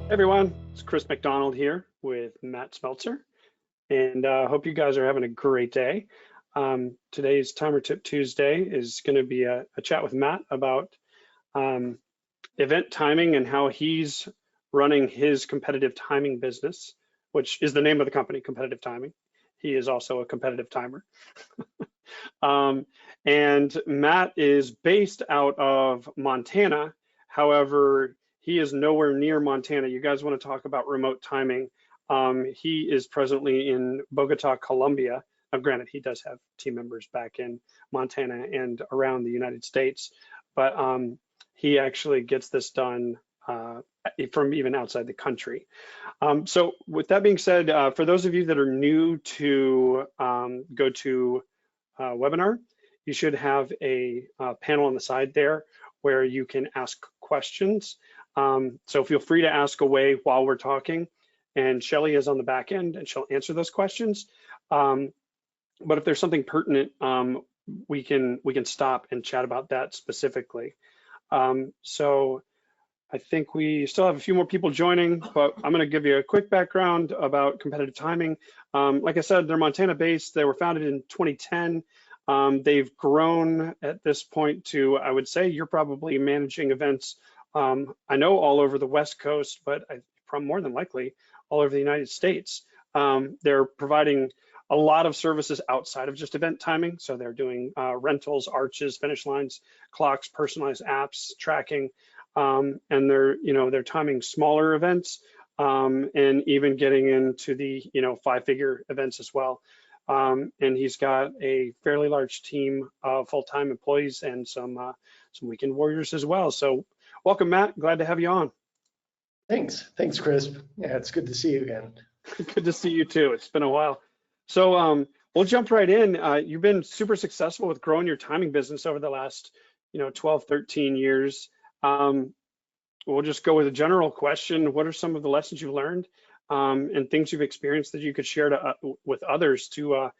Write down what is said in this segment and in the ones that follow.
Hey everyone, it's Chris McDonald here with Matt Smeltzer, and hope you guys are having a great day. Today's Timer Tip Tuesday is going to be a chat with Matt about um, event timing and how he's running his competitive timing business, which is the name of the company, Competitive Timing. He is also a competitive timer. Um, and Matt is based out of Montana. However, he is nowhere near Montana. You guys want to talk about remote timing. He is presently in Bogota, Colombia. Now, granted, he does have team members back in Montana and around the United States, but he actually gets this done from even outside the country. So with that being said, for those of you that are new to GoTo webinar, you should have a panel on the side there where you can ask questions. So feel free to ask away while we're talking, and Shelly is on the back end and she'll answer those questions. But if there's something pertinent, we can stop and chat about that specifically. So I think we still have a few more people joining, but I'm going to give you a quick background about competitive timing. Like I said, they're Montana based. They were founded in 2010. They've grown at this point to, I would say, you're probably managing events, I know all over the West Coast, but more than likely all over the United States. They're providing a lot of services outside of just event timing. So they're doing rentals, arches, finish lines, clocks, personalized apps, tracking, and they're timing smaller events and even getting into the five-figure events as well. And he's got a fairly large team of full-time employees and some weekend warriors as well. So welcome, Matt. Glad to have you on. Thanks, Chris. Yeah, it's good to see you again. Good to see you too. It's been a while. So we'll jump right in. You've been super successful with growing your timing business over the last 12, 13 years. We'll just go with a general question. What are some of the lessons you've learned and things you've experienced that you could share with others to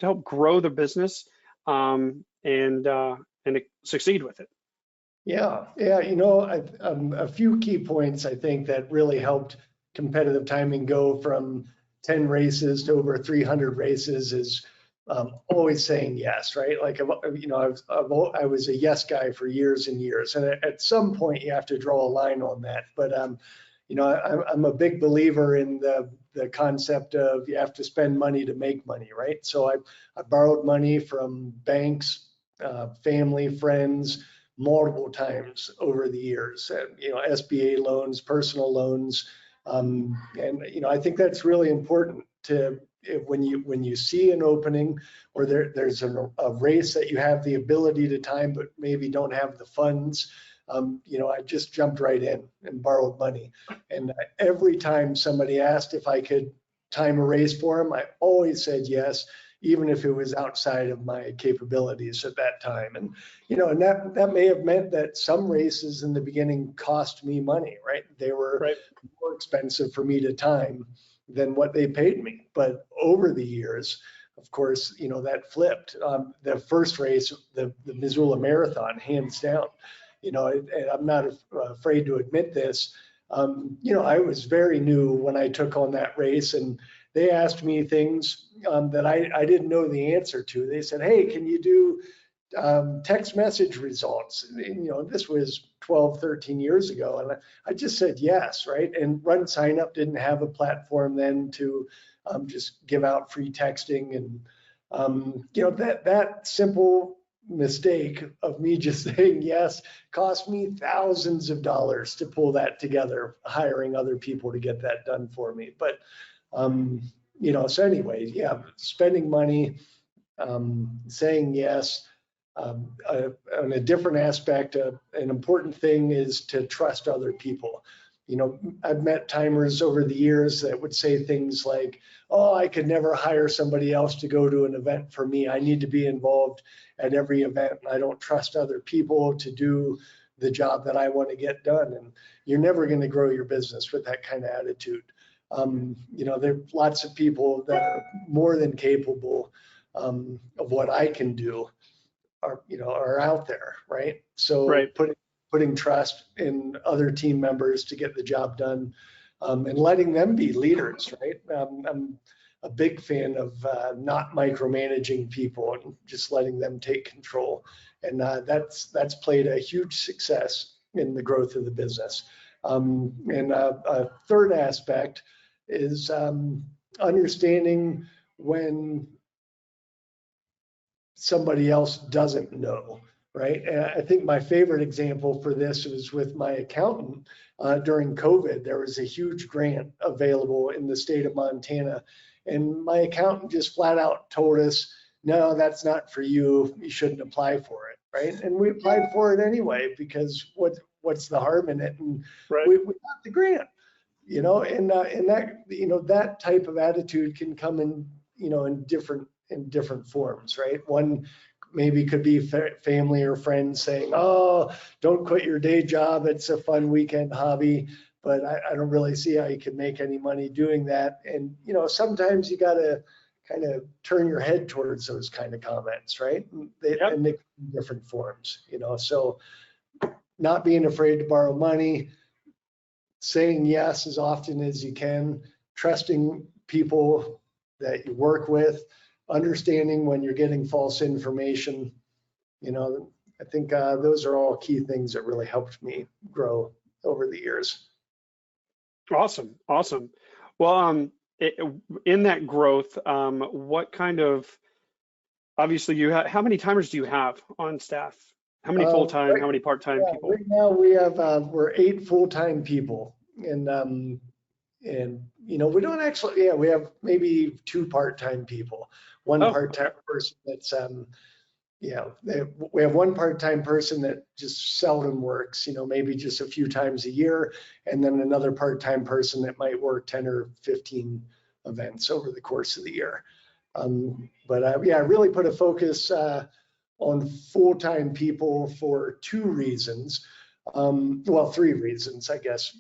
help grow the business and succeed with it? Yeah. A few key points I think that really helped competitive timing go from 10 races to over 300 races is always saying yes, right? Like, I was a yes guy for years and years, and at some point you have to draw a line on that. But I'm a big believer in the concept of you have to spend money to make money, right? So I borrowed money from banks, family, friends, multiple times over the years, SBA loans, personal loans, and I think that's really important to when you see an opening or there's a race that you have the ability to time but maybe don't have the funds. I just jumped right in and borrowed money. And every time somebody asked if I could time a race for them, I always said yes, even if it was outside of my capabilities at that time. And and that may have meant that some races in the beginning cost me money, right? They were more expensive for me to time than what they paid me. But over the years, of course, that flipped. The first race, the Missoula Marathon, hands down. And I'm not afraid to admit this. I was very new when I took on that race, and they asked me things that I didn't know the answer to. They said, "Hey, can you do text message results?" And, this was 12, 13 years ago, and I just said yes, right? And RunSignup didn't have a platform then to just give out free texting, and that simple mistake of me just saying yes cost me thousands of dollars to pull that together, hiring other people to get that done for me. But so anyway, yeah, spending money, saying yes. On a different aspect, an important thing is to trust other people. I've met timers over the years that would say things like, "Oh, I could never hire somebody else to go to an event for me. I need to be involved at every event. I don't trust other people to do the job that I want to get done." And you're never going to grow your business with that kind of attitude. There are lots of people that are more than capable of what I can do are out there, right? So putting putting trust in other team members to get the job done, and letting them be leaders, right? I'm a big fan of not micromanaging people and just letting them take control. And that's played a huge success in the growth of the business. And a third aspect is understanding when somebody else doesn't know, right? And I think my favorite example for this was with my accountant. During COVID, there was a huge grant available in the state of Montana, and my accountant just flat out told us, no, that's not for you. You shouldn't apply for it, right? And we applied for it anyway, because what's the harm in it? And Right. we got the grant, and that, that type of attitude can come in, in different forms, right? One maybe could be family or friends saying, oh, don't quit your day job. It's a fun weekend hobby, but I don't really see how you can make any money doing that. And, sometimes you got to kind of turn your head towards those kind of comments, right? And they come in different forms, so not being afraid to borrow money, saying yes as often as you can, trusting people that you work with, understanding when you're getting false information. I think those are all key things that really helped me grow over the years. Awesome. Well, in that growth, what kind of, obviously how many timers do you have on staff? How many full-time, how many part-time people? Right now we're 8 full-time people, and we don't actually, we have maybe 2 part-time people. One part-time person that's we have one part-time person that just seldom works, maybe just a few times a year, and then another part-time person that might work 10 or 15 events over the course of the year. But I really put a focus on full-time people for 2 reasons. 3 reasons, I guess.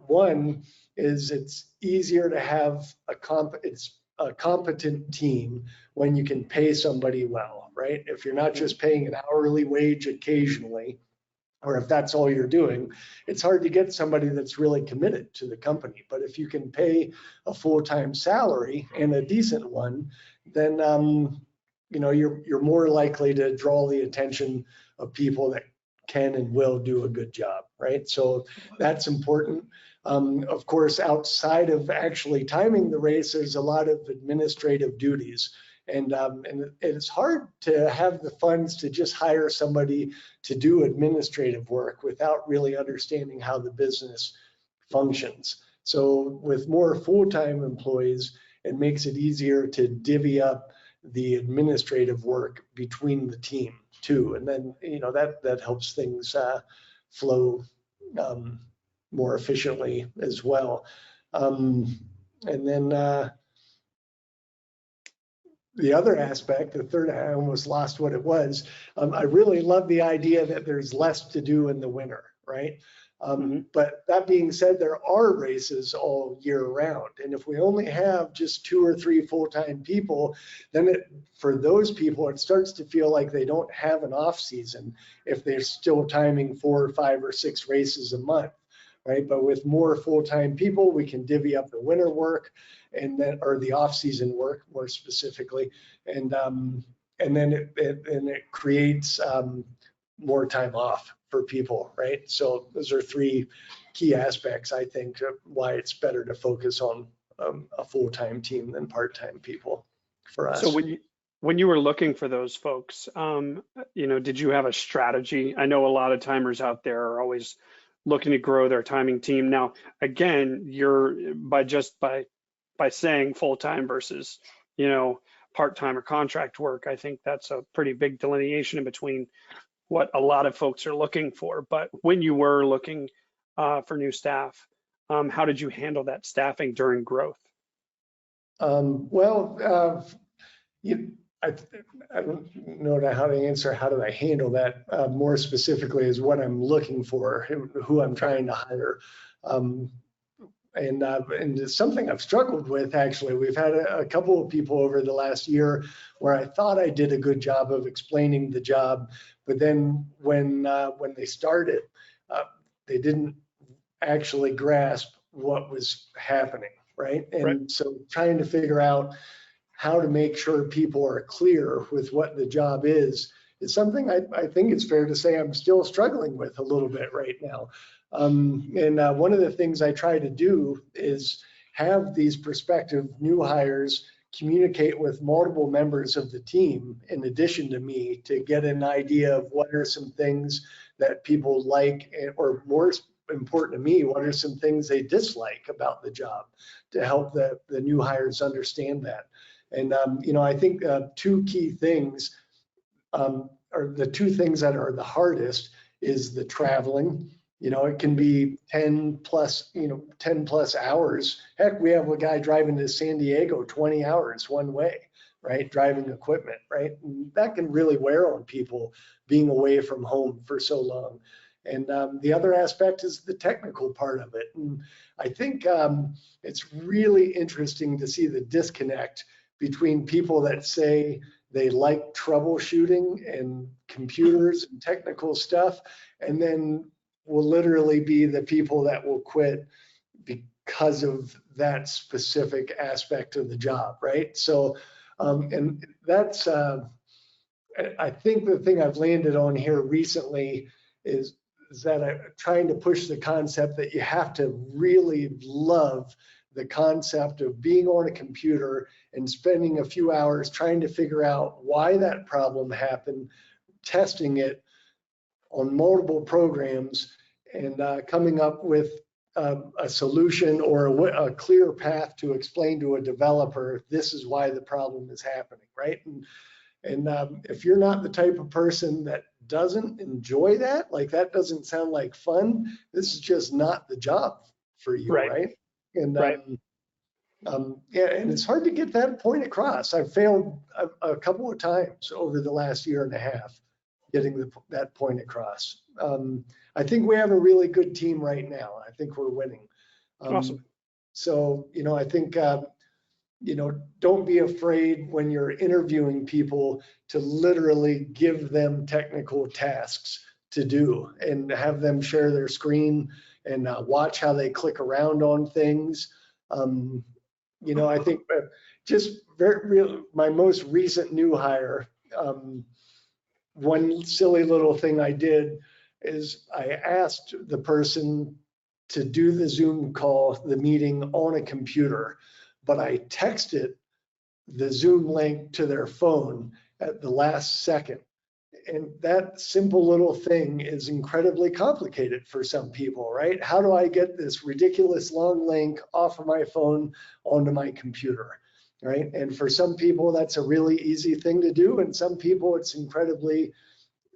One is it's easier to have a competent team when you can pay somebody well, right? If you're not just paying an hourly wage occasionally, or if that's all you're doing, it's hard to get somebody that's really committed to the company. But if you can pay a full-time salary and a decent one, then you're more likely to draw the attention of people that can and will do a good job, right? So that's important. Of course, outside of actually timing the race, there's a lot of administrative duties. And it's hard to have the funds to just hire somebody to do administrative work without really understanding how the business functions. So with more full-time employees, it makes it easier to divvy up the administrative work between the team too. And then, that helps things flow more efficiently as well. And then the other aspect, the third, I almost lost what it was. I really love the idea that there's less to do in the winter, right? But that being said, there are races all year round. And if we only have just 2 or 3 full-time people, then for those people, it starts to feel like they don't have an off season if they're still timing 4 or 5 or 6 races a month, right? But with more full-time people, we can divvy up the winter work or the off-season work more specifically, and then it creates more time off for people, right? So those are 3 key aspects, I think, of why it's better to focus on a full-time team than part-time people for us. So when you were looking for those folks, did you have a strategy? I know a lot of timers out there are always looking to grow their timing team. Now, again, you're by saying full-time versus, part-time or contract work, I think that's a pretty big delineation in between what a lot of folks are looking for. But when you were looking for new staff, how did you handle that staffing during growth? I don't know how to answer how do I handle that more specifically is what I'm looking for, who I'm trying to hire. And it's something I've struggled with, actually. We've had a couple of people over the last year where I thought I did a good job of explaining the job, but then when they started, they didn't actually grasp what was happening, right? And Right. so trying to figure out how to make sure people are clear with what the job is something I think it's fair to say I'm still struggling with a little bit right now. And one of the things I try to do is have these prospective new hires communicate with multiple members of the team in addition to me to get an idea of what are some things that people like, or more important to me, what are some things they dislike about the job, to help the new hires understand that. And I think two key things, or the two things that are the hardest, is the traveling. It can be 10 plus hours. Heck, we have a guy driving to San Diego 20 hours one way, right? Driving equipment, right? And that can really wear on people being away from home for so long. And the other aspect is the technical part of it. And I think it's really interesting to see the disconnect between people that say they like troubleshooting and computers and technical stuff, and then will literally be the people that will quit because of that specific aspect of the job, right? So, and that's, I think the thing I've landed on here recently is that I'm trying to push the concept that you have to really love the concept of being on a computer and spending a few hours trying to figure out why that problem happened, testing it on multiple programs, and coming up with a solution or a clear path to explain to a developer, this is why the problem is happening, right? And if you're not the type of person that doesn't enjoy that, like that doesn't sound like fun, this is just not the job for you, right? And Right. yeah, and it's hard to get that point across. I've failed a couple of times over the last year and a half getting that point across. I think we have a really good team right now. I think we're winning. Awesome. So, I think, don't be afraid when you're interviewing people to literally give them technical tasks to do and have them share their screen and watch how they click around on things. I think just my most recent new hire, one silly little thing I did is I asked the person to do the Zoom call, the meeting on a computer, but I texted the Zoom link to their phone at the last second. And that simple little thing is incredibly complicated for some people, right? How do I get this ridiculous long link off of my phone onto my computer, right? And for some people, that's a really easy thing to do. And some people, it's incredibly,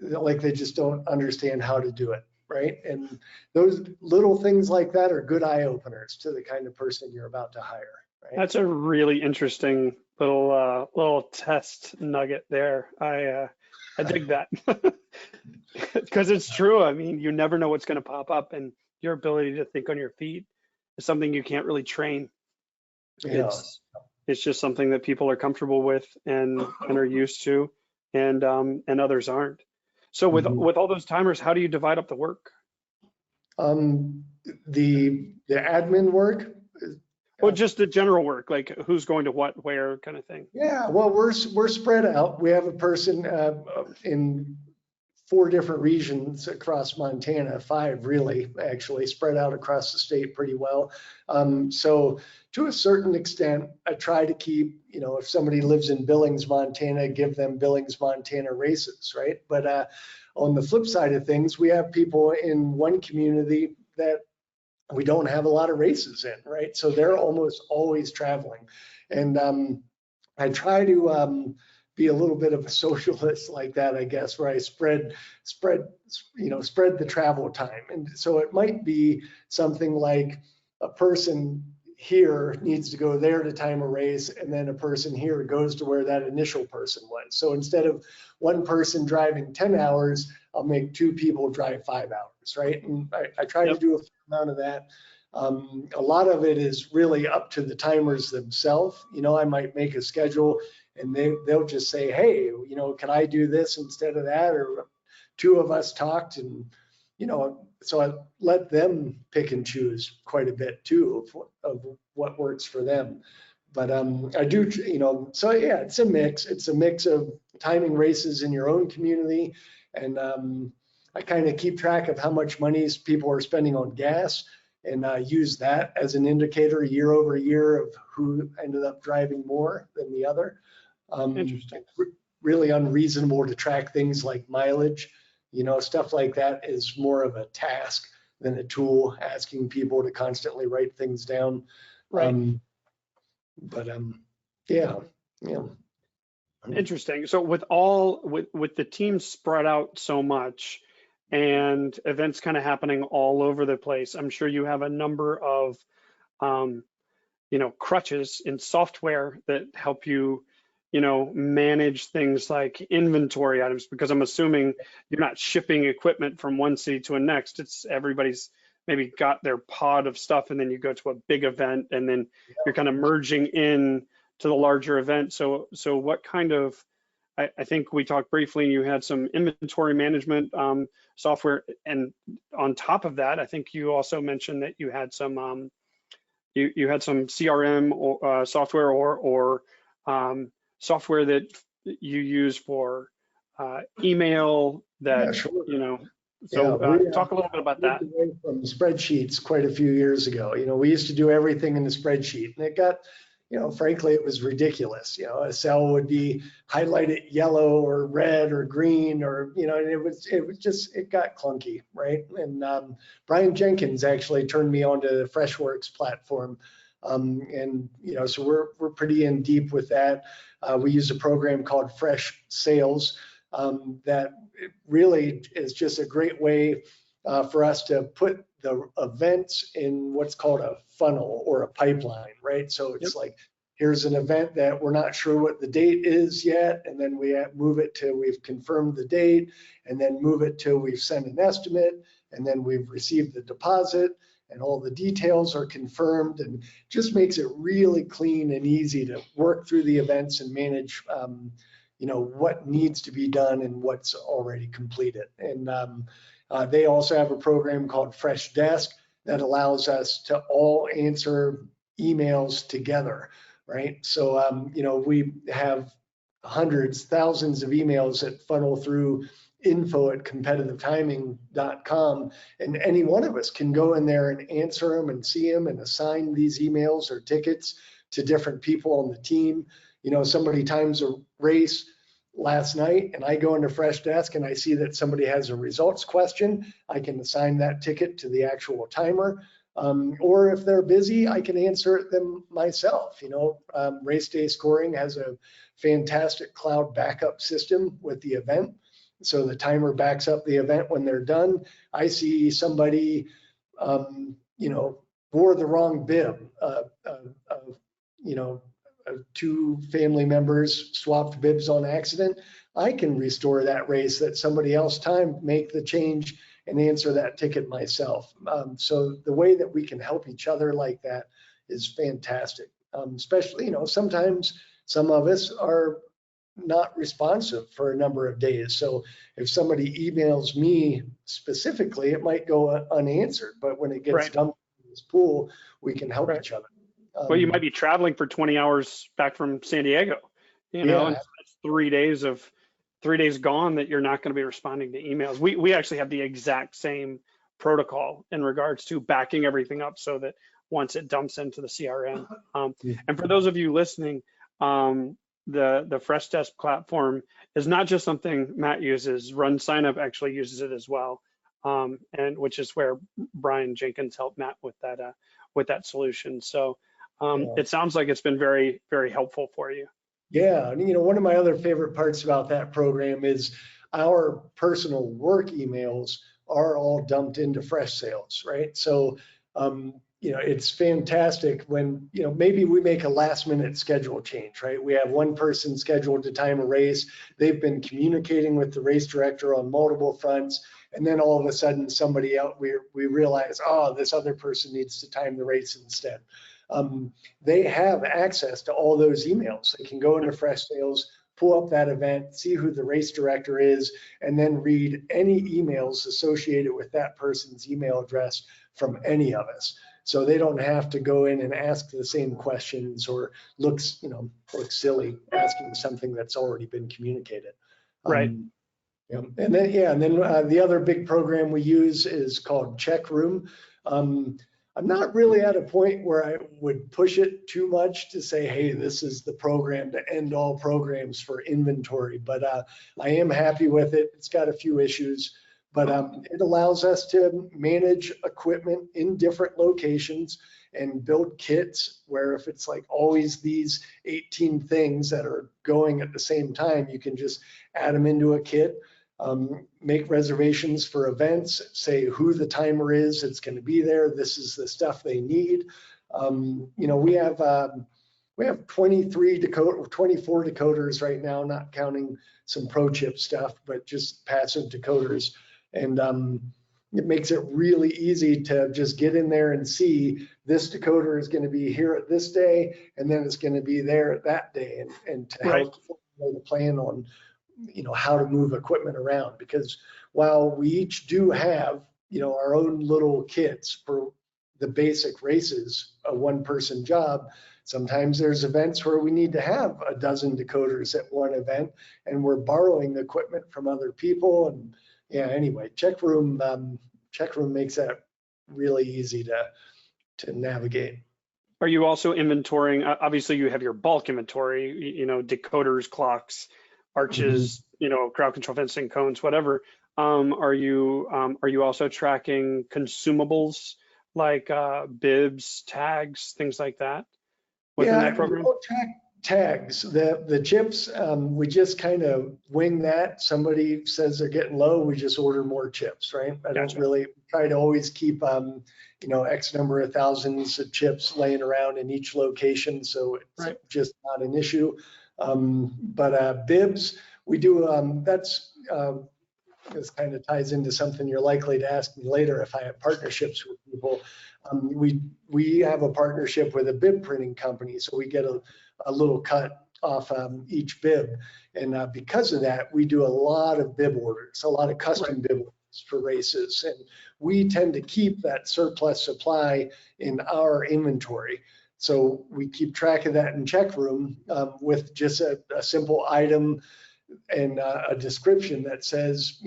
like they just don't understand how to do it, right? And those little things like that are good eye openers to the kind of person you're about to hire, right? That's a really interesting little test nugget there. I dig that because it's true. I mean, you never know what's going to pop up, and your ability to think on your feet is something you can't really train. Yeah. It's just something that people are comfortable with and are used to, and others aren't. So with all those timers, how do you divide up the work? The admin work. Well, just the general work, like who's going to what, where, kind of thing. Yeah, well, we're spread out. We have a person in 4 different regions across Montana, 5 really, actually, spread out across the state pretty well. So to a certain extent, I try to keep, if somebody lives in Billings, Montana, give them Billings, Montana races, right? But on the flip side of things, we have people in one community that we don't have a lot of races in, right? So they're almost always traveling. And I try to be a little bit of a socialist like that, I guess, where I spread the travel time. And so it might be something like a person here needs to go there to time a race, and then a person here goes to where that initial person was. So instead of one person driving 10 hours, I'll make 2 people drive 5 hours, right? And I try to do a fair amount of that. A lot of it is really up to the timers themselves. I might make a schedule and they'll just say, hey, can I do this instead of that? Or 2 of us talked and so I let them pick and choose quite a bit too of what works for them. But I do, so yeah, it's a mix. It's a mix of timing races in your own community, and I kind of keep track of how much money people are spending on gas, and use that as an indicator year over year of who ended up driving more than the other. Interesting. Really unreasonable to track things like mileage, stuff like that is more of a task than a tool, asking people to constantly write things down. Right. But yeah. Interesting. So with the team spread out so much and events kind of happening all over the place, I'm sure you have a number of crutches in software that help you manage things like inventory items, because I'm assuming you're not shipping equipment from one city to a next. It's everybody's maybe got their pod of stuff, and then you go to a big event, and then you're kind of merging in to the larger event. So what kind of, I think we talked briefly, and you had some inventory management software, and on top of that, I think you also mentioned that you had some you had some CRM or software or software that you use for email that, Yeah, sure. So talk a little bit about that. Away from spreadsheets quite a few years ago. We used to do everything in the spreadsheet, and it got, frankly, it was ridiculous. A cell would be highlighted yellow or red or green, or and it got clunky, right? And Brian Jenkins actually turned me on to the Freshworks platform, and so we're pretty in deep with that. We use a program called Fresh Sales that really is just a great way for us to put the events in what's called a funnel or a pipeline, right? So it's like, here's an event that we're not sure what the date is yet, and then we move it till we've confirmed the date, and then move it till we've sent an estimate, and then we've received the deposit, and all the details are confirmed, and just makes it really clean and easy to work through the events and manage what needs to be done and what's already completed. And they also have a program called Fresh Desk that allows us to all answer emails together, right? So, we have hundreds, thousands of emails that funnel through info@competitivetiming.com, and any one of us can go in there and answer them and see them and assign these emails or tickets to different people on the team. Somebody times a race last night, and I go into Fresh Desk and I see that somebody has a results question. I can assign that ticket to the actual timer. Or if they're busy, I can answer them myself. Race day scoring has a fantastic cloud backup system with the event. So the timer backs up the event when they're done. I see somebody, wore the wrong bib. Two family members swapped bibs on accident. I can restore that race that somebody else timed, make the change, and answer that ticket myself. So the way that we can help each other like that is fantastic. Especially, sometimes some of us are not responsive for a number of days. So if somebody emails me specifically, it might go unanswered, but when it gets dumped in this pool, we can help each other. Well, you might be traveling for 20 hours back from San Diego, and it's 3 days gone that you're not going to be responding to emails. We actually have the exact same protocol in regards to backing everything up so that once it dumps into the CRM. And for those of you listening, the Fresh Desk platform is not just something Matt uses. RunSignup actually uses it as well, and which is where Brian Jenkins helped Matt with that solution. So it sounds like it's been very, very helpful for you. Yeah, and one of my other favorite parts about that program is our personal work emails are all dumped into Fresh Sales, right? So it's fantastic when maybe we make a last minute schedule change, right? We have one person scheduled to time a race. They've been communicating with the race director on multiple fronts, and then all of a sudden somebody else, we realize, oh, this other person needs to time the race instead. They have access to all those emails. They can go into Fresh Sales, pull up that event, see who the race director is, and then read any emails associated with that person's email address from any of us. So they don't have to go in and ask the same questions or look silly asking something that's already been communicated. Right. Yeah. And then the other big program we use is called Check Room. I'm not really at a point where I would push it too much to say, hey, this is the program to end all programs for inventory, but I am happy with it. It's got a few issues, but it allows us to manage equipment in different locations and build kits where if it's like always these 18 things that are going at the same time, you can just add them into a kit. Make reservations for events, say who the timer is, it's going to be there, this is the stuff they need. We have 24 decoders right now, not counting some pro chip stuff, but just passive decoders. And it makes it really easy to just get in there and see this decoder is going to be here at this day, and then it's going to be there at that day, and to help the plan on how to move equipment around. Because while we each do have our own little kits for the basic races, a one-person job, sometimes there's events where we need to have a dozen decoders at one event, and we're borrowing equipment from other people. And anyway, Check Room makes that really easy to navigate. Are you also inventorying? Obviously, you have your bulk inventory, decoders, clocks, arches, crowd control fencing, cones, whatever. Are you also tracking consumables like bibs, tags, things like that within that program? We don't track tags. The chips, we just kind of wing that. Somebody says they're getting low, we just order more chips, right? I don't really try to always keep X number of thousands of chips laying around in each location, so it's just not an issue. But bibs, we do, this kind of ties into something you're likely to ask me later if I have partnerships with people. We have a partnership with a bib printing company, so we get a little cut off each bib. And because of that, we do a lot of bib orders, a lot of custom bib orders for races. And we tend to keep that surplus supply in our inventory. So we keep track of that in Check Room with just a simple item and a description that says,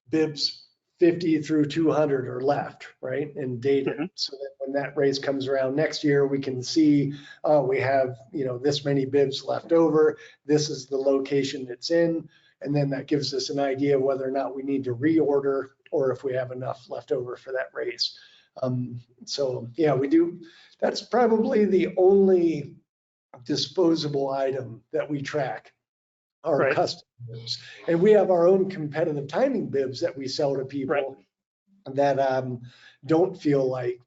bibs 50 through 200 are left, right? And data. So that when that race comes around next year, we can see, we have, this many bibs left over. This is the location it's in. And then that gives us an idea of whether or not we need to reorder or if we have enough left over for that race. So we do. That's probably the only disposable item that we track, our custom bibs. And we have our own competitive timing bibs that we sell to people that don't feel like,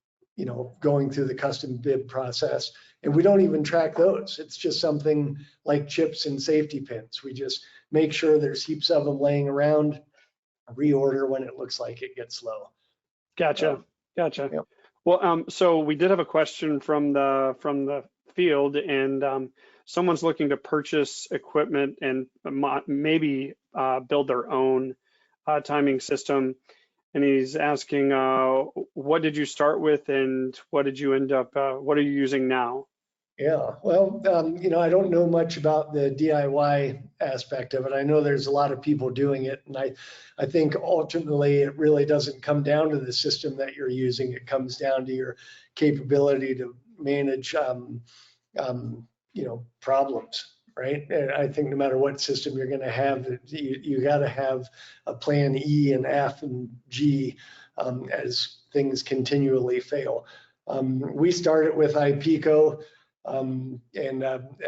going through the custom bib process. And we don't even track those. It's just something like chips and safety pins. We just make sure there's heaps of them laying around, reorder when it looks like it gets low. Gotcha. Well, so we did have a question from the field, and someone's looking to purchase equipment and maybe build their own timing system. And he's asking, what did you start with, and what did you end up? What are you using now? Yeah, well, I don't know much about the DIY aspect of it. I know there's a lot of people doing it, and I think ultimately it really doesn't come down to the system that you're using. It comes down to your capability to manage, problems, right? And I think no matter what system you're going to have, you got to have a plan E and F and G as things continually fail. We started with IPECO. And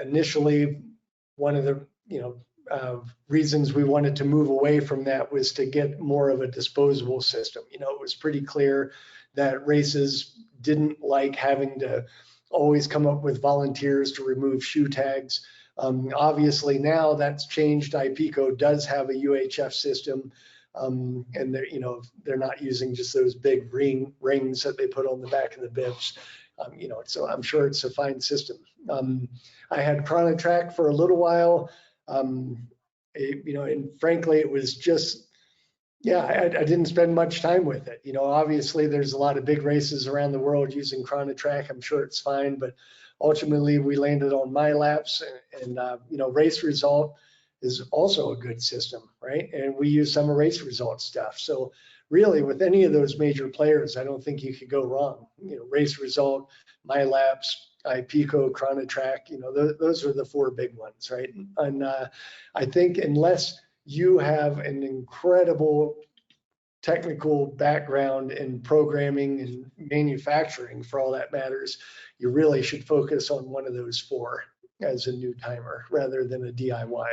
initially, one of the reasons we wanted to move away from that was to get more of a disposable system. It was pretty clear that races didn't like having to always come up with volunteers to remove shoe tags. Obviously now that's changed. IPECO does have a UHF system, and they're not using just those big rings that they put on the back of the bibs. So I'm sure it's a fine system. I had Chronotrack for a little while. And frankly, it was just, yeah, I didn't spend much time with it. Obviously there's a lot of big races around the world using Chronotrack. I'm sure it's fine, but ultimately we landed on MyLapse, and Race Result is also a good system, right? And we use some of Race Result stuff. So really, with any of those major players, I don't think you could go wrong. Race Result, MyLapse, iPico, Chronotrack, those are the four big ones, right? And I think unless you have an incredible technical background in programming and manufacturing, for all that matters, you really should focus on one of those four as a new timer rather than a DIY.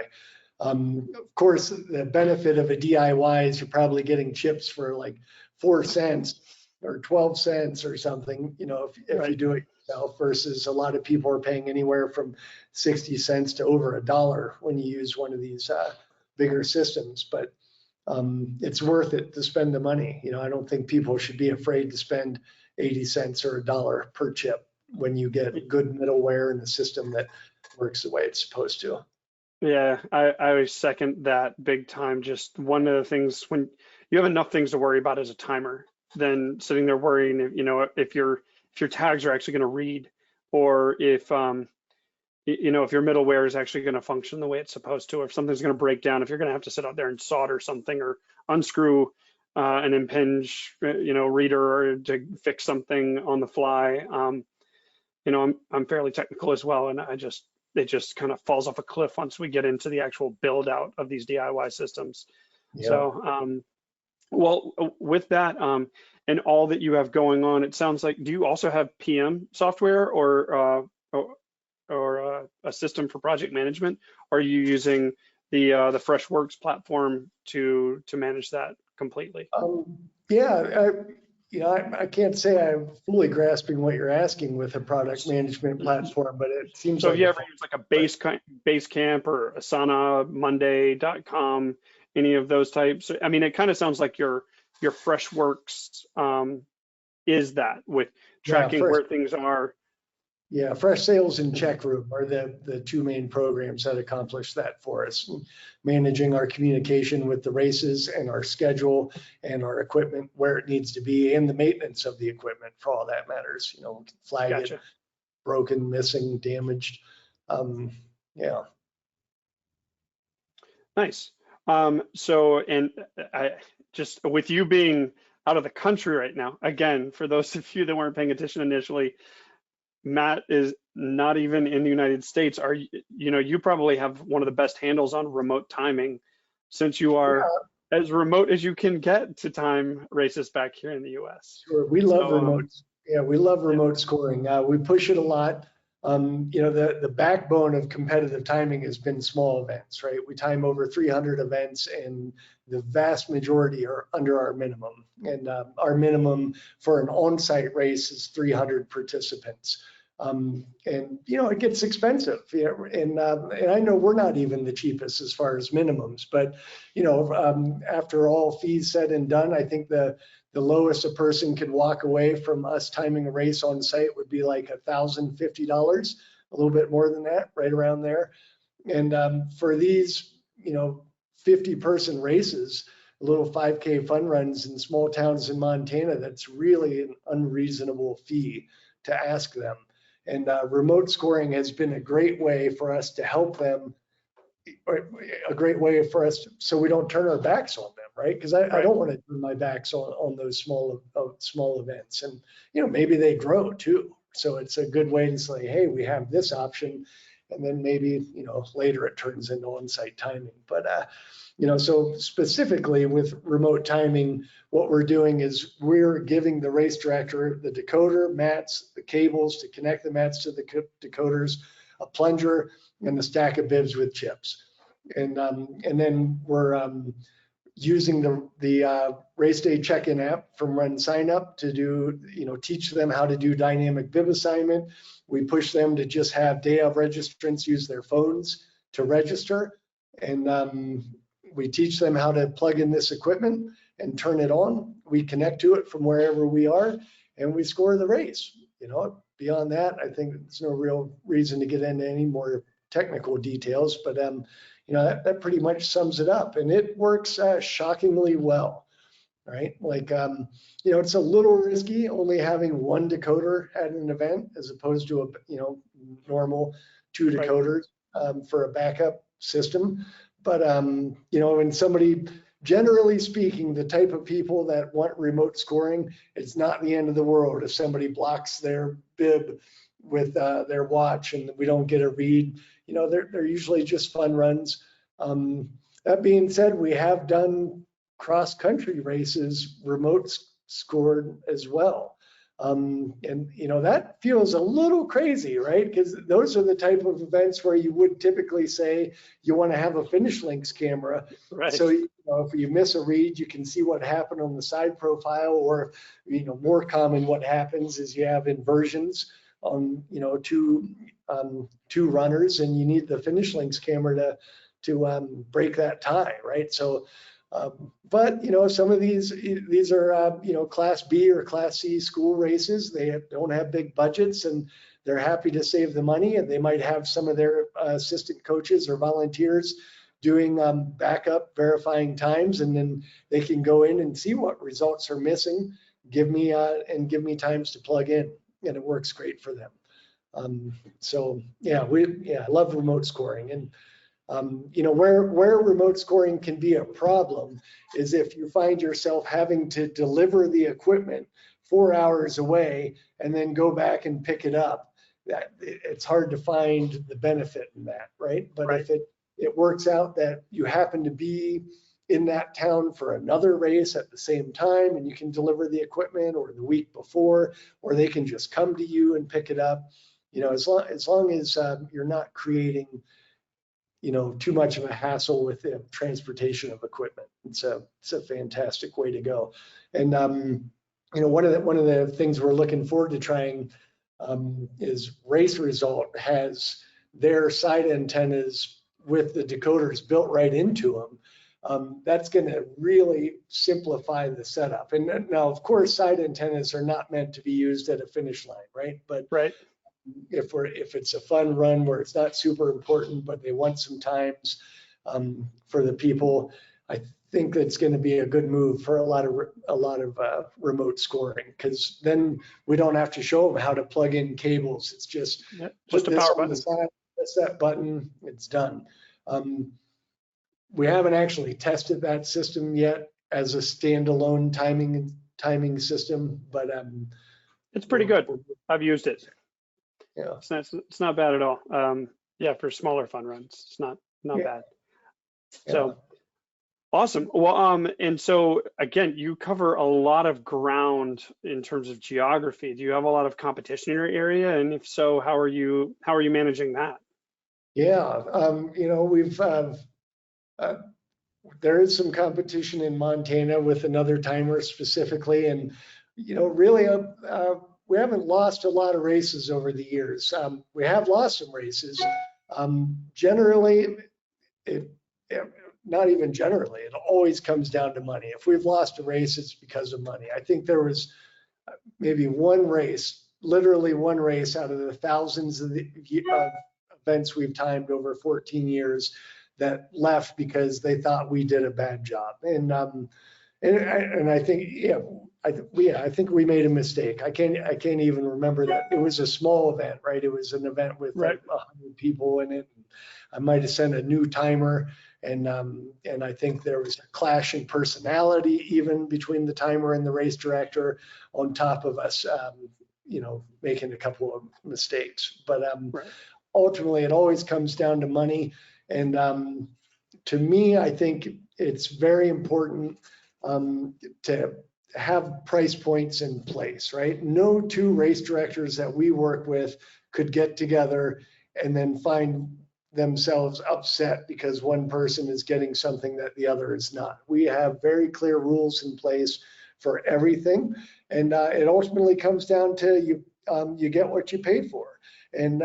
Of course, the benefit of a DIY is you're probably getting chips for like 4 cents or 12 cents or something, if you do it yourself, versus a lot of people are paying anywhere from 60 cents to over $1 when you use one of these bigger systems. But it's worth it to spend the money. I don't think people should be afraid to spend 80 cents or $1 per chip when you get good middleware and a system that works the way it's supposed to. Yeah, I would second that big time. Just one of the things, when you have enough things to worry about as a timer, than sitting there worrying if your tags are actually going to read, or if if your middleware is actually going to function the way it's supposed to, or if something's going to break down, if you're going to have to sit out there and solder something or unscrew an impinge reader to fix something on the fly. I'm fairly technical as well, and it just kind of falls off a cliff once we get into the actual build out of these DIY systems. Yeah. So, well, with that and all that you have going on, it sounds like, do you also have PM software or a system for project management? Or are you using the Freshworks platform to manage that completely? I can't say I'm fully grasping what you're asking with a product management platform, but it seems so like. So you ever use like a Basecamp or Asana, Monday.com, any of those types? I mean, it kind of sounds like your Freshworks is that, with tracking where things are. Yeah, Fresh Sales and Check Room are the two main programs that accomplish that for us, managing our communication with the races and our schedule and our equipment where it needs to be, and the maintenance of the equipment, for all that matters. Flag it broken, missing, damaged. Yeah. Nice. So, and I just, with you being out of the country right now, again, for those of you that weren't paying attention initially, Matt is not even in the United States. You probably have one of the best handles on remote timing, since you are as remote as you can get to time races back here in the US. Sure, we love remote. Yeah, we love remote scoring. We push it a lot. The backbone of competitive timing has been small events, right? We time over 300 events, and the vast majority are under our minimum. And our minimum for an on-site race is 300 participants. It gets expensive. And I know we're not even the cheapest as far as minimums, but after all fees said and done, I think the lowest a person could walk away from us timing a race on site would be like $1,050, a little bit more than that, right around there. And for these 50-person races, little 5K fun runs in small towns in Montana, that's really an unreasonable fee to ask them. And remote scoring has been a great way for us to help them, a great way for us so we don't turn our backs on them, right? Because I don't want to turn my backs on those small events. And maybe they grow too. So it's a good way to say, hey, we have this option, and then maybe later it turns into on-site timing. But so specifically with remote timing, what we're doing is we're giving the race director the decoder, mats, the cables to connect the mats to the decoders, a plunger, and a stack of bibs with chips. And then we're using the race day check-in app from RunSignup to do, teach them how to do dynamic bib assignment. We push them to just have day of registrants use their phones to register. And we teach them how to plug in this equipment and turn it on. We connect to it from wherever we are, and we score the race. Beyond that, I think there's no real reason to get into any more technical details, but that pretty much sums it up, and it works shockingly well, right? Like it's a little risky only having one decoder at an event as opposed to a normal 2 decoders for a backup system. But when somebody, generally speaking, the type of people that want remote scoring, it's not the end of the world if somebody blocks their bib with their watch and we don't get a read. They're usually just fun runs. That being said, we have done cross-country races remote scored as well. And that feels a little crazy, right? Because those are the type of events where you would typically say you want to have a finish links camera. Right. So if you miss a read, you can see what happened on the side profile, or more common what happens is you have inversions on two runners, and you need the finish links camera to break that tie, right? So but some of these are Class B or Class C school races. They don't have big budgets, and they're happy to save the money, and they might have some of their assistant coaches or volunteers doing backup verifying times, and then they can go in and see what results are missing, give me times to plug in, and it works great for them. So I love remote scoring. And where remote scoring can be a problem is if you find yourself having to deliver the equipment 4 hours away and then go back and pick it up. That it's hard to find the benefit in that, right? But if it works out that you happen to be in that town for another race at the same time, and you can deliver the equipment, or the week before, or they can just come to you and pick it up, as long as you're not creating too much of a hassle with the transportation of equipment. It's a fantastic way to go. And one of the things we're looking forward to trying is Race Result has their side antennas with the decoders built right into them. That's going to really simplify the setup. And now, of course, side antennas are not meant to be used at a finish line, right? But if it's a fun run where it's not super important, but they want some times for the people, I think that's going to be a good move for a lot of remote scoring, because then we don't have to show them how to plug in cables. It's just a power button. Press that button, it's done. We haven't actually tested that system yet as a standalone timing system, but it's pretty good. I've used it. Yeah, it's not bad at all. For smaller fun runs, it's not bad. So awesome. Well, and so again, you cover a lot of ground in terms of geography. Do you have a lot of competition in your area? And if so, how are you managing that? Yeah, we've there is some competition in Montana with another timer specifically, and really we haven't lost a lot of races over the years. We have lost some races. Generally, not even generally, it always comes down to money. If we've lost a race, it's because of money. I think there was maybe one race, literally one race out of the thousands of events we've timed over 14 years that left because they thought we did a bad job. And I think, I think we made a mistake. I can't even remember that. It was a small event, right? It was an event with like 100 people in it. I might have sent a new timer, and I think there was a clash in personality even between the timer and the race director, on top of us, making a couple of mistakes. But ultimately, it always comes down to money. And to me, I think it's very important to have price points in place, right? No two race directors that we work with could get together and then find themselves upset because one person is getting something that the other is not. We have very clear rules in place for everything, and it ultimately comes down to you get what you pay for. And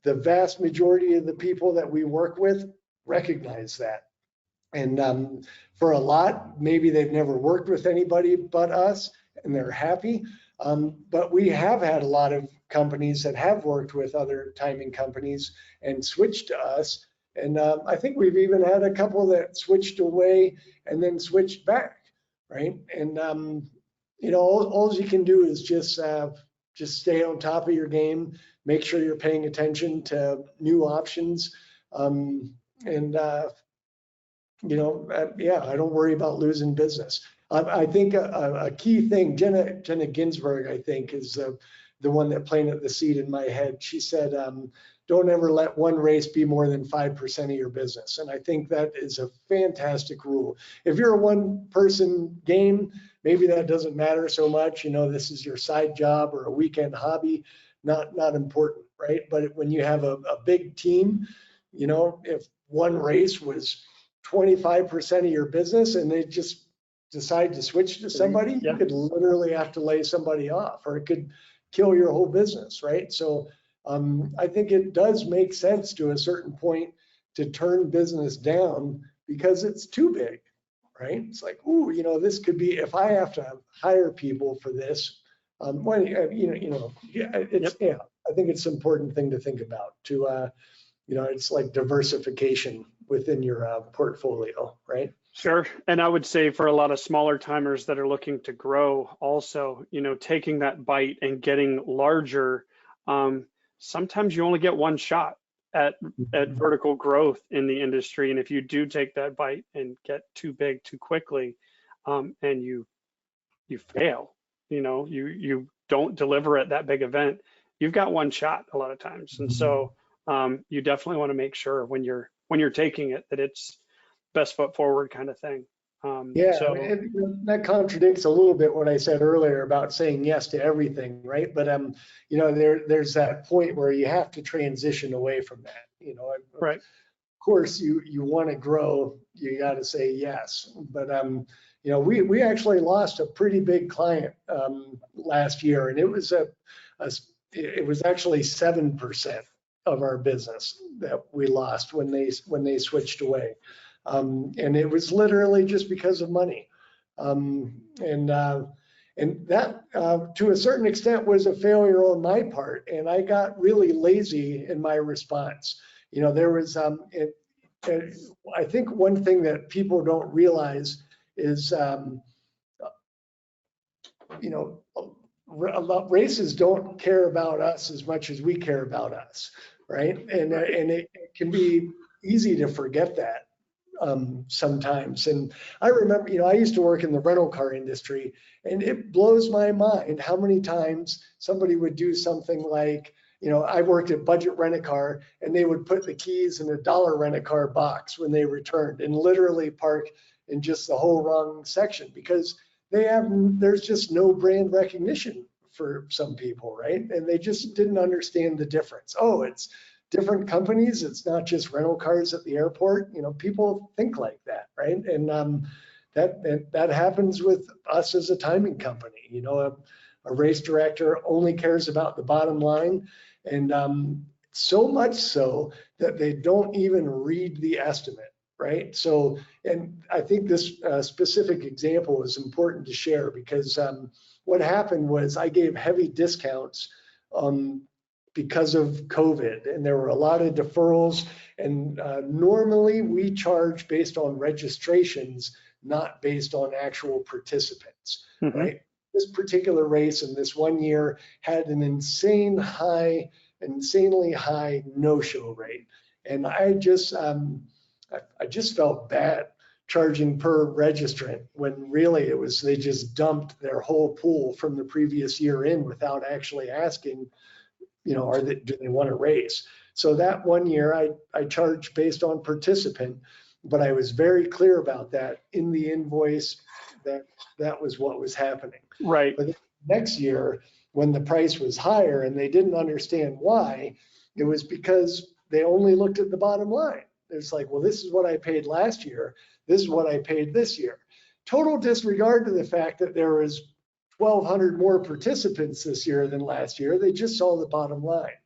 the vast majority of the people that we work with recognize that. And for a lot, maybe they've never worked with anybody but us and they're happy. But we have had a lot of companies that have worked with other timing companies and switched to us. And I think we've even had a couple that switched away and then switched back, right? And you know, all you can do is just stay on top of your game, make sure you're paying attention to new options, and you know, yeah, I don't worry about losing business. I think a key thing, Jenna Ginsburg, I think, is the one that planted the seed in my head. She said, don't ever let one race be more than 5% of your business. And I think that is a fantastic rule. If you're a one-person game, maybe that doesn't matter so much. You know, this is your side job or a weekend hobby, not important, right? But when you have a big team, you know, if one race was 25% of your business and they just decide to switch to somebody, you could literally have to lay somebody off, or it could kill your whole business, right? So I think it does make sense to a certain point to turn business down because it's too big, right? It's like, ooh, you know, this could be, if I have to hire people for this, well, it's, yeah, I think it's an important thing to think about to, you know, it's like diversification within your portfolio, right? Sure. And I would say for a lot of smaller timers that are looking to grow also, you know, taking that bite and getting larger, sometimes you only get one shot at vertical growth in the industry. And if you do take that bite and get too big too quickly, and you fail, you know, you don't deliver at that big event, you've got one shot a lot of times. And so you definitely want to make sure when you're taking it that it's best foot forward kind of thing. Yeah, so that contradicts a little bit what I said earlier about saying yes to everything, right? But you know, there's that point where you have to transition away from that. You know, right. Of course, you want to grow, you got to say yes. But you know, we actually lost a pretty big client last year, and it was actually 7% of our business that we lost when they switched away. And it was literally just because of money. And that, to a certain extent, was a failure on my part. And I got really lazy in my response. You know, there was, I think one thing that people don't realize is, you know, races don't care about us as much as we care about us, right? And it can be easy to forget that sometimes. And I remember, you know, I used to work in the rental car industry, and it blows my mind how many times somebody would do something like, you know, I worked at Budget Rent-A-Car, and they would put the keys in a $1 rent-a-car box when they returned and literally park in just the whole wrong section because there's just no brand recognition for some people, right? And they just didn't understand the difference. Oh, it's different companies. It's not just rental cars at the airport. You know, people think like that, right? And that happens with us as a timing company. You know, a race director only cares about the bottom line, and so much so that they don't even read the estimate, right? So, and I think this specific example is important to share because what happened was I gave heavy discounts because of COVID, and there were a lot of deferrals. And normally we charge based on registrations, not based on actual participants, right? This particular race in this one year had an insanely high no-show rate, and I just felt bad charging per registrant when really it was they just dumped their whole pool from the previous year in without actually asking, you know, do they want to race? So that one year I charged based on participant, but I was very clear about that in the invoice that was what was happening. Right. But next year, when the price was higher and they didn't understand why, it was because they only looked at the bottom line. It's like, well, this is what I paid last year. This is what I paid this year. Total disregard to the fact that there was 1,200 more participants this year than last year. They just saw the bottom line.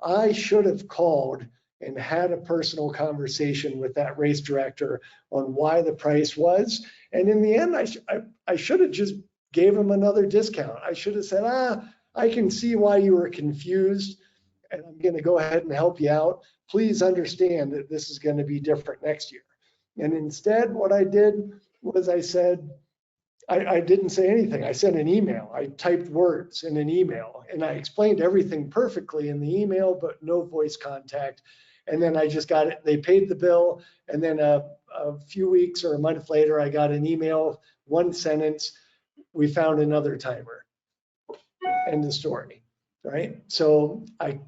I should have called and had a personal conversation with that race director on why the price was. And in the end, I should have just gave them another discount. I should have said, I can see why you were confused, and I'm going to go ahead and help you out. Please understand that this is going to be different next year. And instead, what I did was I said, I didn't say anything. I sent an email. I typed words in an email, and I explained everything perfectly in the email, but no voice contact. And then I just got it. They paid the bill, and then a few weeks or a month later, I got an email, one sentence, we found another timer. End of story, right? So I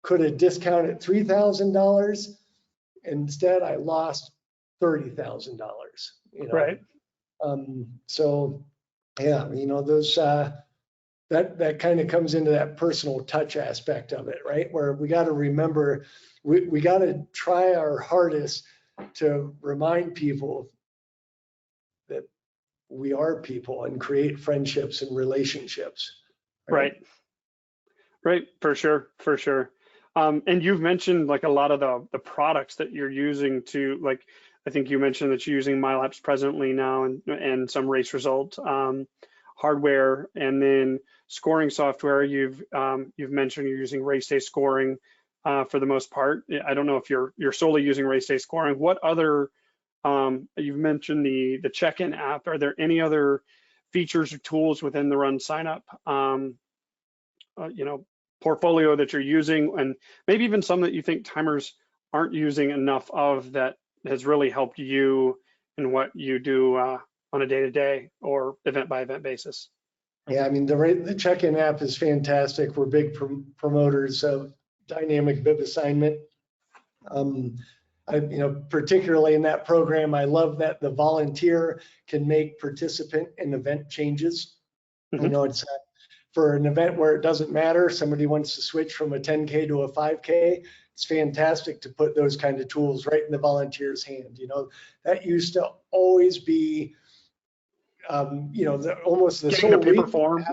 could have discounted $3,000. Instead, I lost $30,000. Right. So yeah, those that kind of comes into that personal touch aspect of it, right? Where we got to remember, we got to try our hardest to remind people that we are people and create friendships and relationships. Right. For sure. And you've mentioned like a lot of the products that you're using to, like, I think you mentioned that you're using MyLapse presently now and some race result hardware, and then scoring software. You've mentioned you're using race day scoring for the most part. I don't know if you're solely using race day scoring. What other, you've mentioned the check-in app. Are there any other features or tools within the RunSignup portfolio that you're using, and maybe even some that you think timers aren't using enough of, that has really helped you in what you do on a day-to-day or event-by-event basis? Yeah, I mean, the check-in app is fantastic. We're big promoters of dynamic bib assignment. Particularly in that program, I love that the volunteer can make participant and event changes. Mm-hmm. It's for an event where it doesn't matter, somebody wants to switch from a 10K to a 5K, it's fantastic to put those kind of tools right in the volunteer's hand. That used to always be, almost the Getting sole a paper reason form.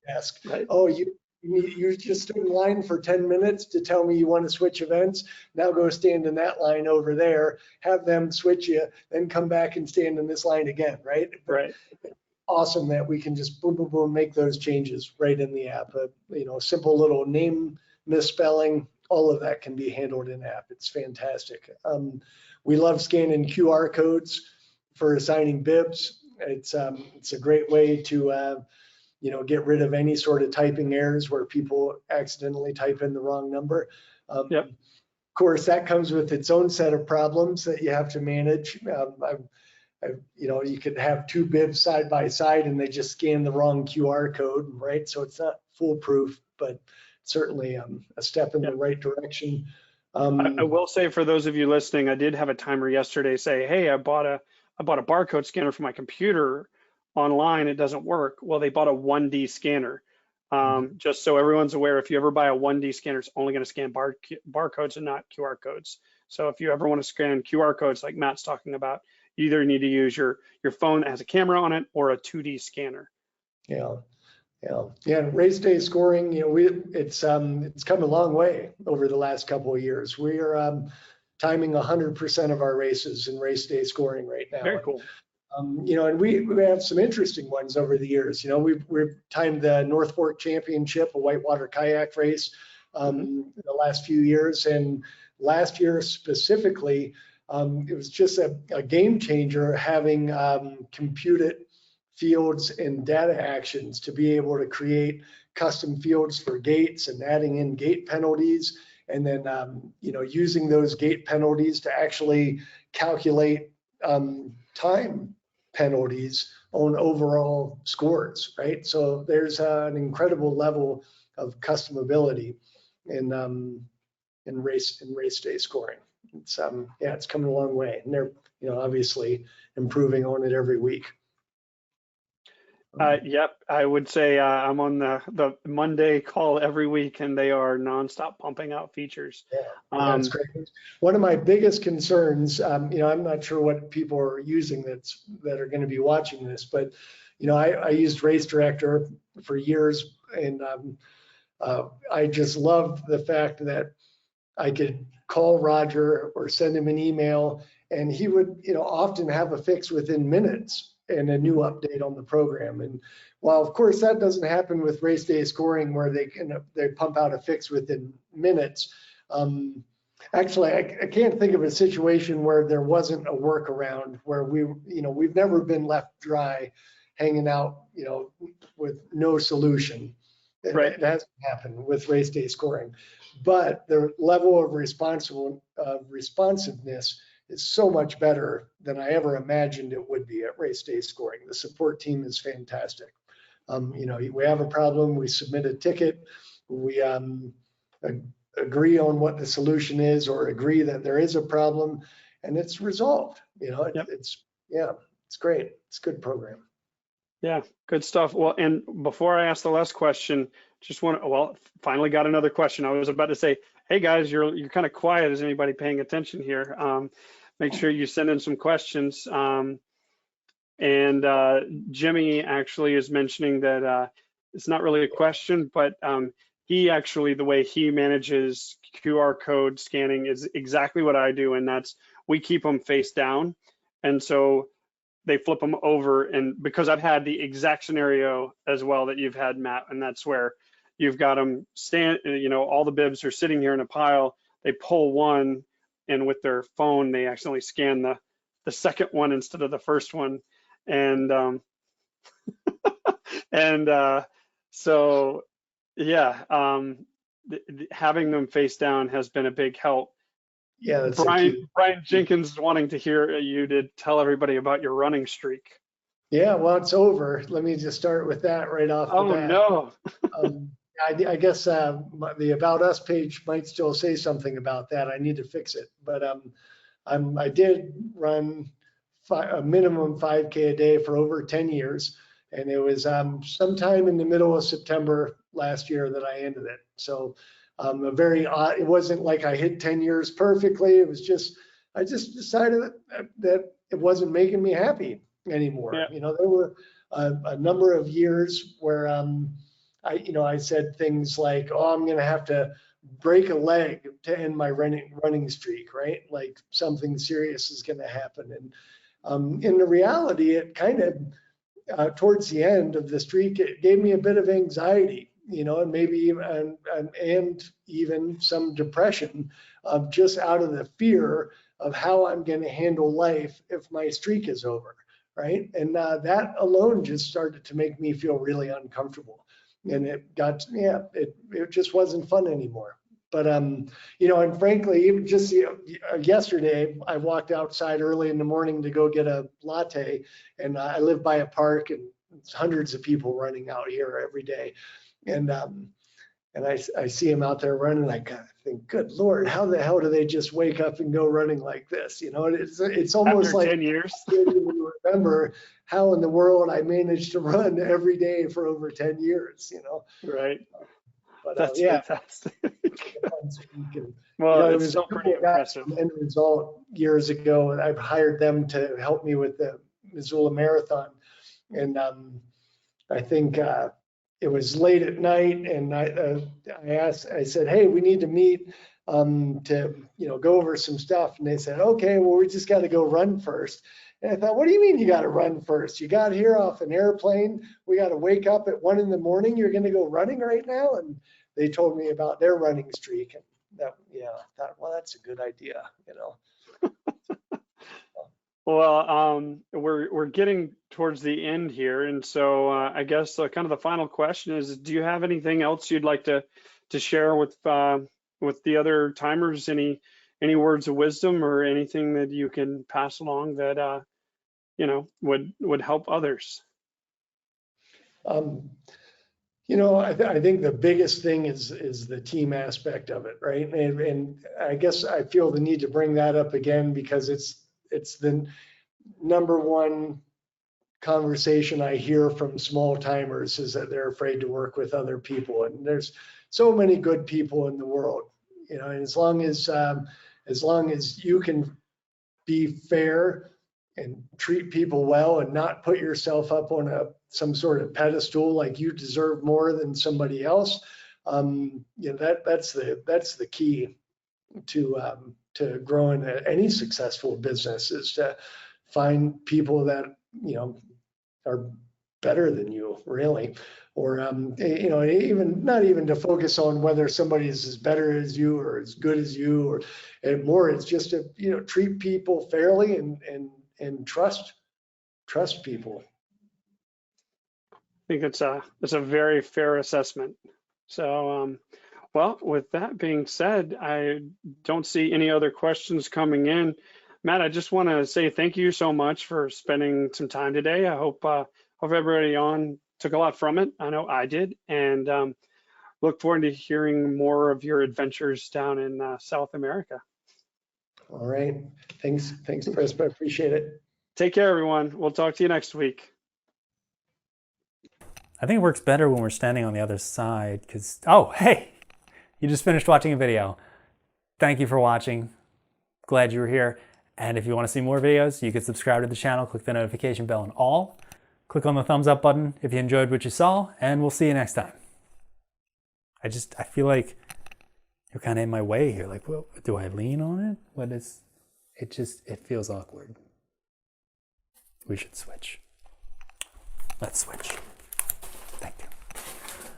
Ask, Right. oh, you just stood in line for 10 minutes to tell me you want to switch events. Now go stand in that line over there, have them switch you, then come back and stand in this line again, right? Right. Awesome that we can just boom, boom, boom, make those changes right in the app. Simple little name misspelling, all of that can be handled in app. It's fantastic. We love scanning QR codes for assigning bibs. It's a great way to get rid of any sort of typing errors where people accidentally type in the wrong number. Yep. Of course, that comes with its own set of problems that you have to manage. You could have two bibs side by side and they just scan the wrong QR code, right? So it's not foolproof, but certainly a step in the right direction. I will say, for those of you listening, I did have a timer yesterday say, hey, I bought a barcode scanner for my computer online. It doesn't work. Well, they bought a 1D scanner. Just so everyone's aware, if you ever buy a 1D scanner, it's only going to scan barcodes and not QR codes. So if you ever want to scan QR codes like Matt's talking about, you either need to use your phone that has a camera on it or a 2D scanner. Yeah. Race day scoring, it's come a long way over the last couple of years. We are timing 100% of our races in race day scoring right now. Very cool. And we have some interesting ones over the years. We've timed the North Fork Championship, a whitewater kayak race, in the last few years, and last year specifically, it was just a game changer having computed fields and data actions to be able to create custom fields for gates and adding in gate penalties, and then using those gate penalties to actually calculate time penalties on overall scores, right? So there's an incredible level of customability in race day scoring. It's coming a long way, and they're obviously improving on it every week. Yep, I would say I'm on the Monday call every week, and they are nonstop pumping out features. Yeah, that's great. One of my biggest concerns, I'm not sure what people are using that are going to be watching this, but I used Race Director for years, and I just loved the fact that I could call Roger or send him an email, and he would often have a fix within minutes. and a new update on the program. And while of course that doesn't happen with race day scoring where they pump out a fix within minutes, actually I can't think of a situation where there wasn't a workaround where we've never been left dry hanging out, with no solution. Right. It hasn't happened with race day scoring, but the level of responsiveness is so much better than I ever imagined it would be at race day scoring. The support team is fantastic. We have a problem, we submit a ticket, we agree on what the solution is or agree that there is a problem, and it's resolved. Yep. It's great. It's a good program. Yeah, good stuff. Well, and before I ask the last question, finally got another question. I was about to say, hey guys, you're kind of quiet. Is anybody paying attention here? Make sure you send in some questions. Jimmy actually is mentioning that it's not really a question, but he actually, the way he manages QR code scanning is exactly what I do, and that's we keep them face down. And so they flip them over, and because I've had the exact scenario as well that you've had, Matt, and that's where you've got them stand, all the bibs are sitting here in a pile, they pull one, and with their phone, they accidentally scan the second one instead of the first one. And so, yeah, having them face down has been a big help. Yeah, that's Brian Jenkins is wanting to hear you to tell everybody about your running streak. Yeah, well, it's over. Let me just start with that right off the bat. No. I guess the About Us page might still say something about that. I need to fix it. But I did run a minimum 5K a day for over 10 years. And it was sometime in the middle of September last year that I ended it. So a very odd, it wasn't like I hit 10 years perfectly. It was just, I just decided that it wasn't making me happy anymore. Yeah. There were a number of years where I said things like, oh, I'm going to have to break a leg to end my running streak, right? Like something serious is going to happen. And in the reality, it kind of, towards the end of the streak, it gave me a bit of anxiety, and maybe and even some depression, just out of the fear of how I'm going to handle life if my streak is over, right? And that alone just started to make me feel really uncomfortable, and it just wasn't fun anymore. But and frankly, even just yesterday, I walked outside early in the morning to go get a latte, and I live by a park, and it's hundreds of people running out here every day, and I see them out there running. I kind of think, good Lord, how the hell do they just wake up and go running like this? It's almost After like 10 years. You remember how in the world I managed to run every day for over 10 years. Right. But That's yeah. fantastic. Well, it's so pretty impressive. End result years ago, and I've hired them to help me with the Missoula Marathon, and I think it was late at night, and I said, hey, we need to meet to go over some stuff, and they said, okay, well, we just got to go run first. And I thought, what do you mean you got to run first? You got here off an airplane. We got to wake up at 1 a.m. You're going to go running right now? And they told me about their running streak, and I thought, well, that's a good idea, Well, we're getting towards the end here, and so I guess kind of the final question is: do you have anything else you'd like to share with the other timers? Any words of wisdom or anything that you can pass along that would help others? I think the biggest thing is the team aspect of it, right? And I guess I feel the need to bring that up again because it's the number one conversation I hear from small timers is that they're afraid to work with other people. And there's so many good people in the world, and as long as you can be fair and treat people well and not put yourself up on some sort of pedestal like you deserve more than somebody else, that's the key to growing any successful business, is to find people that are better than you, really. Or, you know, even not even to focus on whether somebody is as better as you or as good as you, or and more, it's just to, you know, treat people fairly and trust people. I think it's a very fair assessment. So, well, with that being said, I don't see any other questions coming in. Matt, I just want to say thank you so much for spending some time today. I hope everybody on took a lot from it. I know I did, and look forward to hearing more of your adventures down in South America. All right. Thanks, Chris. I appreciate it. Take care, everyone. We'll talk to you next week. I think it works better when we're standing on the other side because, oh, hey, you just finished watching a video. Thank you for watching. Glad you were here. And if you want to see more videos, you can subscribe to the channel, click the notification bell on all, click on the thumbs up button if you enjoyed what you saw, and we'll see you next time. I feel like you're kind of in my way here. Like, well, do I lean on it? It feels awkward. We should switch. Let's switch.